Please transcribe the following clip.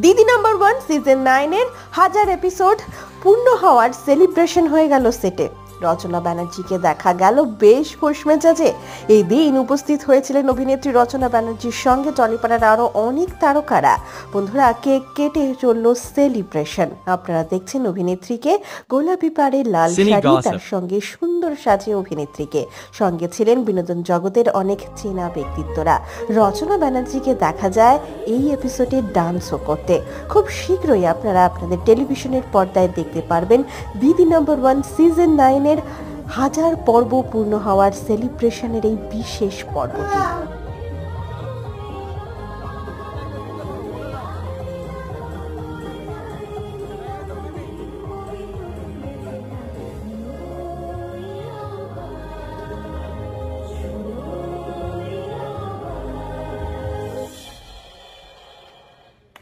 দিদি number 1 season 9 এর 1000 episode পূর্ণ হওয়ার সেলিব্রেশন হয়ে গেল সেটে। রচনা ব্যানার্জিকে দেখা গেল বেশ খোশ মেজাজে। এই দিন উপস্থিত হয়েছিলেন অভিনেত্রী রচনা ব্যানার্জির সঙ্গে টলিপাড়ার আরো অনেক তারকারা। বন্ধুরা, কেক কেটে চলল সেলিব্রেশন। আপনারা দেখছেন অভিনেত্রীকে গোলাপি পাড়ে লাল শাড়ি, তার সঙ্গে সুন্দর সাজে অভিনেত্রীকে। সঙ্গে ছিলেন বিনোদন জগতের অনেক চেনা ব্যক্তিত্বরা। রচনা ব্যানার্জিকে দেখা যায় এই এপিসোডে ডান্সও করতে। খুব শীঘ্রই আপনারা আপনাদের টেলিভিশনের পর্দায় দেখতে পারবেন দিদি নাম্বার 1 সিজন 9 এর 1000 পর্ব পূর্ণ হওয়ার সেলিব্রেশনের এই বিশেষ পর্বটি।